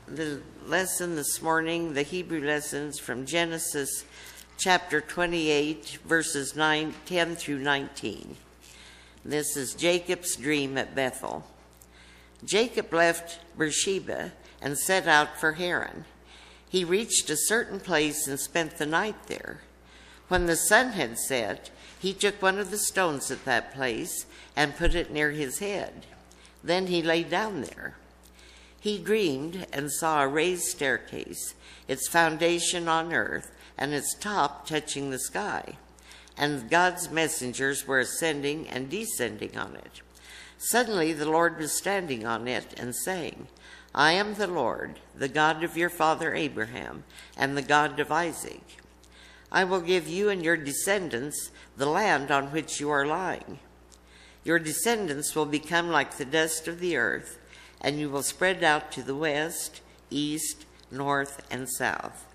the lesson this morning, the Hebrew lessons from Genesis chapter 28, verses 10 through 19. This is Jacob's dream at Bethel. Jacob left Beersheba and set out for Haran. He reached a certain place and spent the night there. When the sun had set, he took one of the stones at that place and put it near his head. Then he lay down there. He dreamed and saw a raised staircase, its foundation on earth and its top touching the sky, and God's messengers were ascending and descending on it. Suddenly the Lord was standing on it and saying, I am the Lord, the God of your father Abraham, and the God of Isaac. I will give you and your descendants the land on which you are lying. Your descendants will become like the dust of the earth, and you will spread out to the west, east, north, and south.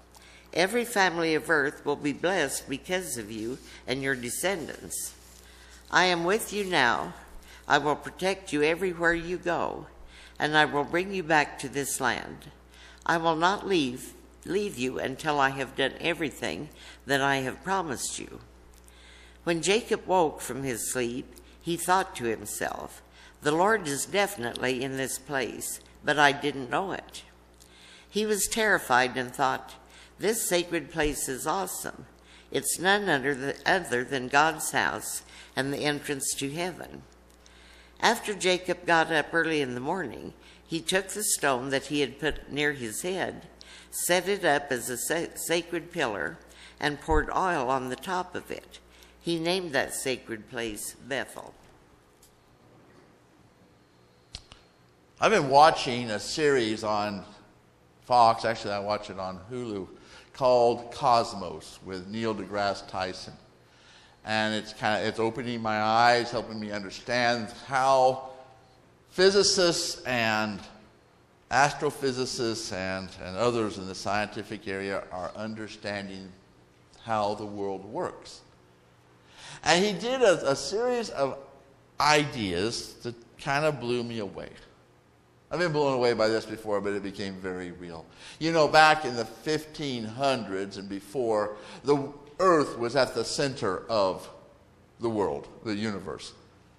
Every family of earth will be blessed because of you and your descendants. I am with you now. I will protect you everywhere you go, and I will bring you back to this land. I will not leave you until I have done everything that I have promised you. When Jacob woke from his sleep, he thought to himself, the Lord is definitely in this place, but I didn't know it. He was terrified and thought, this sacred place is awesome. It's none other than God's house and the entrance to heaven. After Jacob got up early in the morning, he took the stone that he had put near his head, set it up as a sacred pillar, and poured oil on the top of it. He named that sacred place Bethel. I've been watching a series on Fox, actually I watch it on Hulu, called Cosmos with Neil deGrasse Tyson. And it's opening my eyes, helping me understand how physicists and astrophysicists and others in the scientific area are understanding how the world works. And he did a series of ideas that kind of blew me away. I've been blown away by this before, but it became very real. You know, back in the 1500s and before, the Earth was at the center of the world, the universe.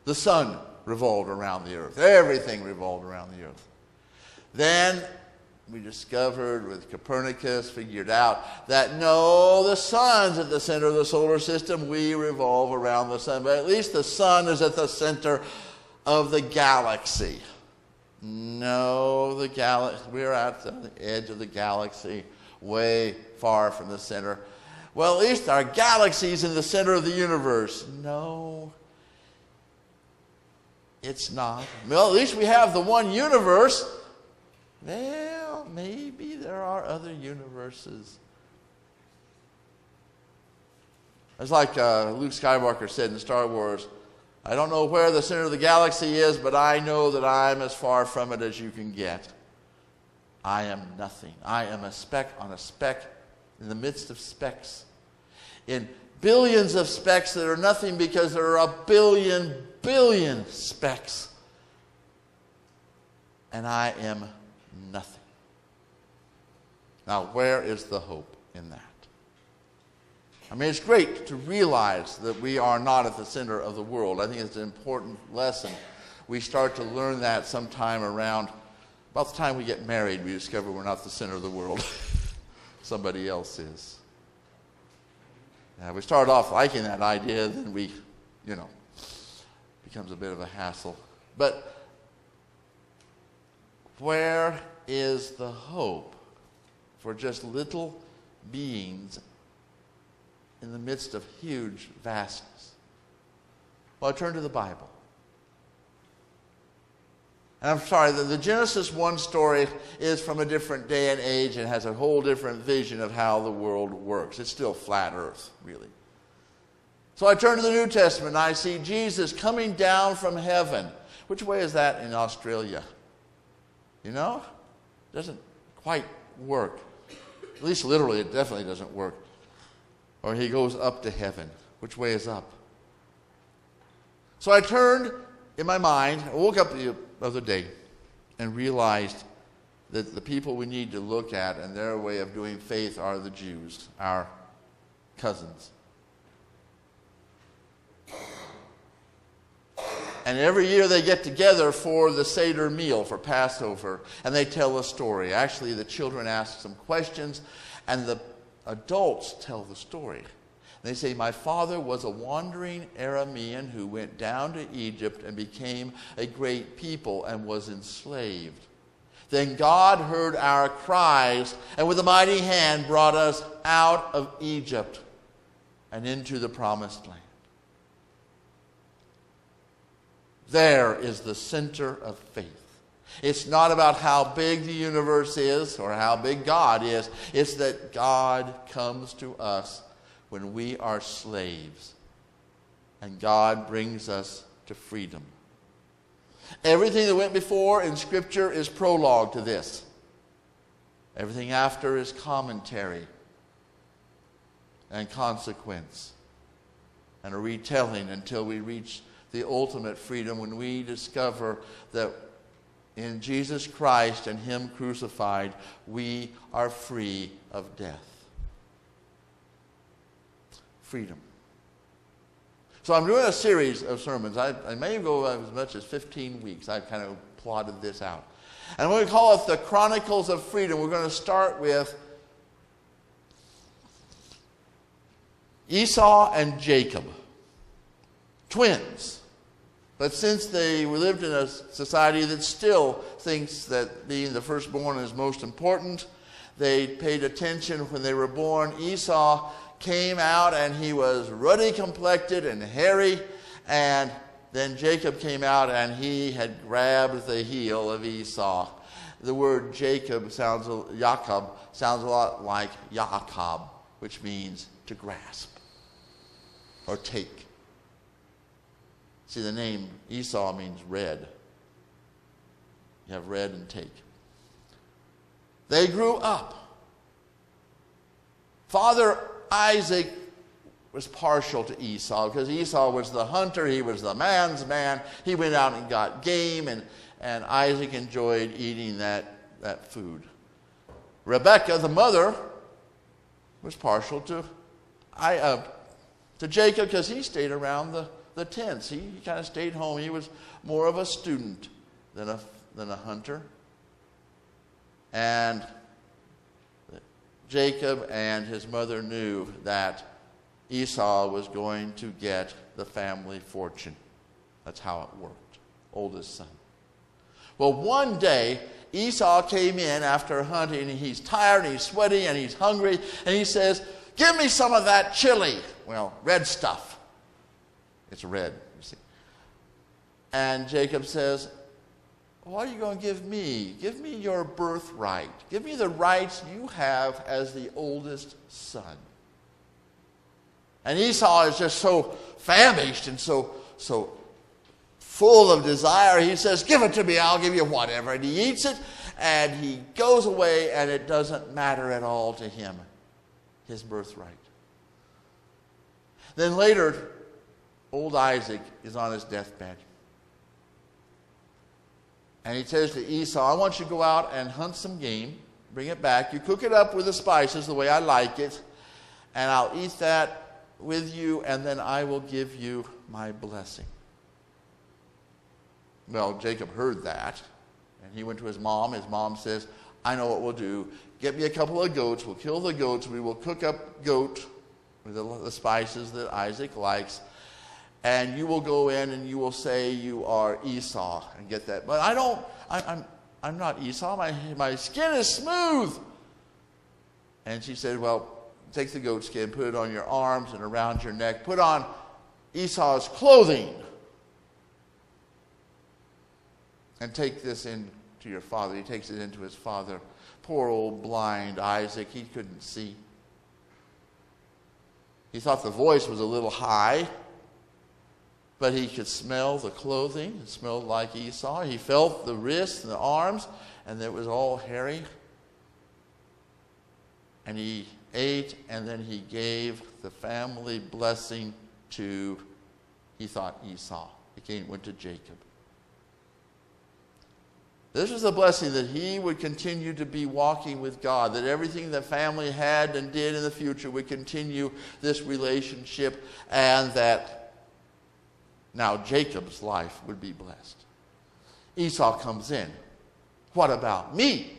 The sun revolved around the Earth. Everything revolved around the Earth. Then we discovered, with Copernicus, figured out that no, the sun's at the center of the solar system. We revolve around the sun, but at least the sun is at the center of the galaxy. No, we're at the edge of the galaxy, way far from the center. Well, at least our galaxy's in the center of the universe. No, it's not. Well, at least we have the one universe. Well, maybe there are other universes. It's like Luke Skywalker said in Star Wars, I don't know where the center of the galaxy is, but I know that I'm as far from it as you can get. I am nothing. I am a speck on a speck in the midst of specks. In billions of specks that are nothing because there are a billion specks. And I am nothing. Now, where is the hope in that? I mean, it's great to realize that we are not at the center of the world. I think it's an important lesson. We start to learn that sometime around about the time we get married. We discover we're not the center of the world. Somebody else is. We start off liking that idea, then we, becomes a bit of a hassle. But where is the hope for just little beings in the midst of huge vastness? Well, I turn to the Bible. And I'm sorry, the Genesis 1 story is from a different day and age and has a whole different vision of how the world works. It's still flat earth, really. So I turn to the New Testament and I see Jesus coming down from heaven. Which way is that in Australia? Doesn't quite work. At least literally, it definitely doesn't work. Or he goes up to heaven. Which way is up? So I turned in my mind, I woke up the other day and realized that the people we need to look at and their way of doing faith are the Jews, our cousins. And every year they get together for the Seder meal, for Passover, and they tell a story. Actually, the children ask some questions, and the adults tell the story. They say, my father was a wandering Aramean who went down to Egypt and became a great people and was enslaved. Then God heard our cries and with a mighty hand brought us out of Egypt and into the promised land. There is the center of faith. It's not about how big the universe is or how big God is. It's that God comes to us when we are slaves, and God brings us to freedom. Everything that went before in Scripture is prologue to this. Everything after is commentary and consequence and a retelling until we reach the ultimate freedom when we discover that in Jesus Christ and Him crucified, we are free of death. Freedom. So I'm doing a series of sermons. I may go as much as 15 weeks. I've kind of plotted this out. And we're going to call it the Chronicles of Freedom. We're going to start with Esau and Jacob, twins. But since they lived in a society that still thinks that being the firstborn is most important, they paid attention when they were born. Esau came out and he was ruddy complected and hairy, and then Jacob came out and he had grabbed the heel of Esau. The word Jacob sounds a lot like Yaakov, which means to grasp or take. See, the name Esau means red. You have red and take. They grew up. Father Isaac was partial to Esau because Esau was the hunter, he was the man's man. He went out and got game, and Isaac enjoyed eating that food. Rebekah, the mother, was partial to Jacob because he stayed around the tents. He kind of stayed home. He was more of a student than a hunter. And Jacob and his mother knew that Esau was going to get the family fortune. That's how it worked. Oldest son. Well, one day, Esau came in after hunting, and he's tired, and he's sweaty, and he's hungry, and he says, "Give me some of that chili." Well, red stuff. It's red, you see. And Jacob says, "What are you going to give me? Give me your birthright. Give me the rights you have as the oldest son." And Esau is just so famished and so full of desire. He says, "Give it to me. I'll give you whatever." And he eats it, and he goes away, and it doesn't matter at all to him, his birthright. Then later, old Isaac is on his deathbed. And he says to Esau, "I want you to go out and hunt some game, bring it back. You cook it up with the spices the way I like it, and I'll eat that with you, and then I will give you my blessing." Well, Jacob heard that, and he went to his mom. His mom says, "I know what we'll do. Get me a couple of goats. We'll kill the goats. We will cook up goat with the spices that Isaac likes. And you will go in and you will say you are Esau and get that." "But I'm not Esau. My skin is smooth." And she said, "Well, take the goat skin, put it on your arms and around your neck. Put on Esau's clothing. And take this in to your father." He takes it into his father. Poor old blind Isaac, he couldn't see. He thought the voice was a little high, but he could smell the clothing. It smelled like Esau. He felt the wrists and the arms, and it was all hairy. And he ate, and then he gave the family blessing to, he thought, Esau. It went to Jacob. This was a blessing that he would continue to be walking with God, that everything the family had and did in the future would continue this relationship, and that now Jacob's life would be blessed. Esau comes in. What about me?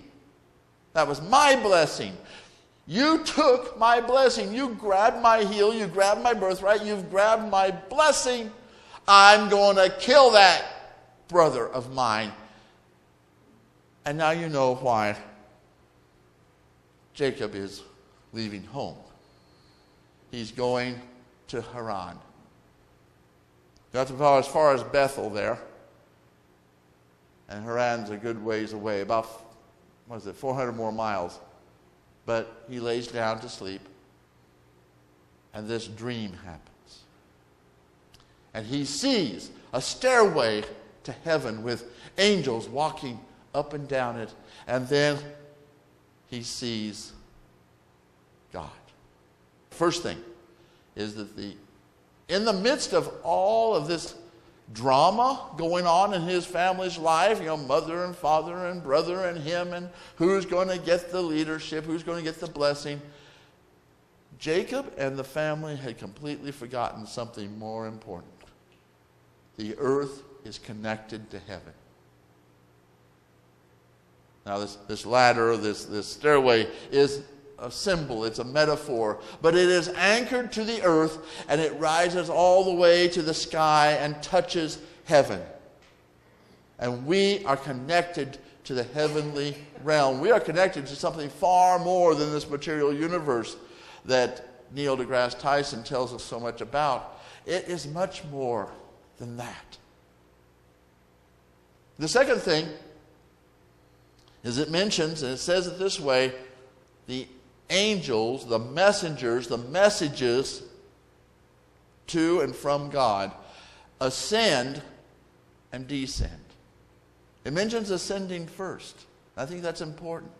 That was my blessing. You took my blessing. You grabbed my heel. You grabbed my birthright. You've grabbed my blessing. I'm going to kill that brother of mine. And now you know why Jacob is leaving home. He's going to Haran. Got to go as far as Bethel there. And Haran's a good ways away, about, 400 more miles. But he lays down to sleep, and this dream happens. And he sees a stairway to heaven with angels walking up and down it, and then he sees God. First thing is that in the midst of all of this drama going on in his family's life, mother and father and brother and him, and who's going to get the leadership, who's going to get the blessing, Jacob and the family had completely forgotten something more important. The earth is connected to heaven. Now this ladder, this stairway is a symbol, it's a metaphor, but it is anchored to the earth, and it rises all the way to the sky and touches heaven. And we are connected to the heavenly realm. We are connected to something far more than this material universe that Neil deGrasse Tyson tells us so much about. It is much more than that. The second thing is it mentions, and it says it this way, the angels, the messengers, the messages to and from God ascend and descend. It mentions ascending first. I think that's important.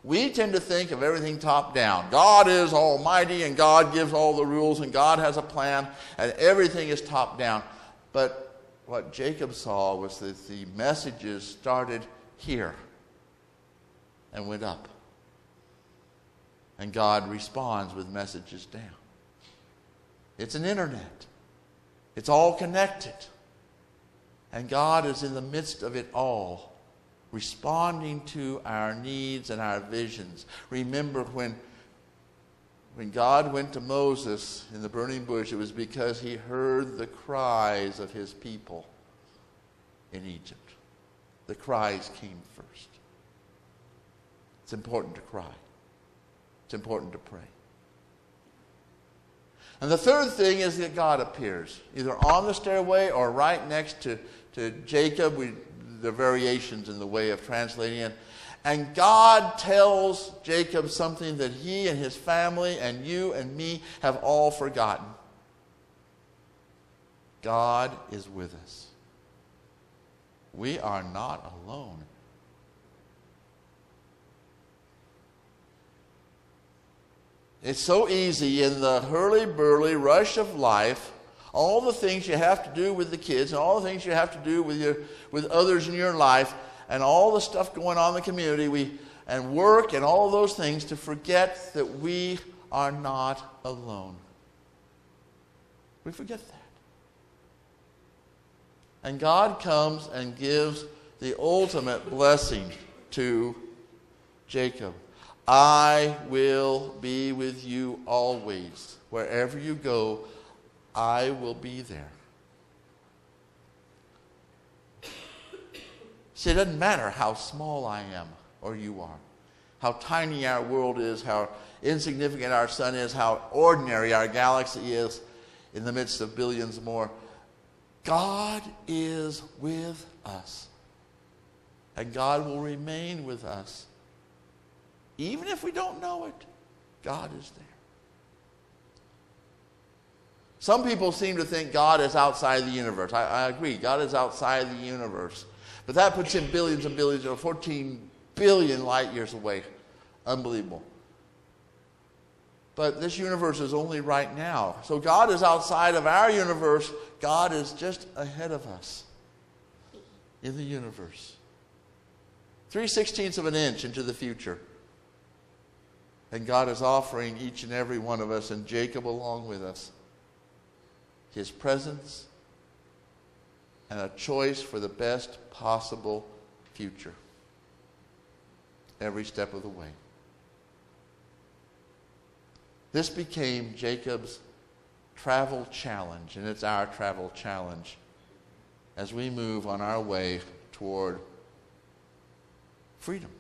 We tend to think of everything top down. God is almighty, and God gives all the rules, and God has a plan, and everything is top down. But what Jacob saw was that the messages started here and went up. And God responds with messages down. It's an internet. It's all connected. And God is in the midst of it all, responding to our needs and our visions. Remember when God went to Moses in the burning bush, it was because he heard the cries of his people in Egypt. The cries came first. It's important to cry. It's important to pray. And the third thing is that God appears, either on the stairway or right next to Jacob. The variations in the way of translating it. And God tells Jacob something that he and his family and you and me have all forgotten. God is with us. We are not alone. It's so easy in the hurly-burly rush of life, all the things you have to do with the kids and all the things you have to do with others in your life and all the stuff going on in the community and work and all those things, to forget that we are not alone. We forget that. And God comes and gives the ultimate blessing to Jacob. I will be with you always. Wherever you go, I will be there. See, it doesn't matter how small I am or you are, how tiny our world is, how insignificant our sun is, how ordinary our galaxy is in the midst of billions more. God is with us. And God will remain with us. Even if we don't know it, God is there. Some people seem to think God is outside the universe. I agree, God is outside the universe. But that puts him billions and billions, or 14 billion light years away. Unbelievable. But this universe is only right now. So God is outside of our universe. God is just ahead of us in the universe. 3/16 of an inch into the future. And God is offering each and every one of us, and Jacob along with us, his presence and a choice for the best possible future every step of the way. This became Jacob's travel challenge, and it's our travel challenge as we move on our way toward freedom.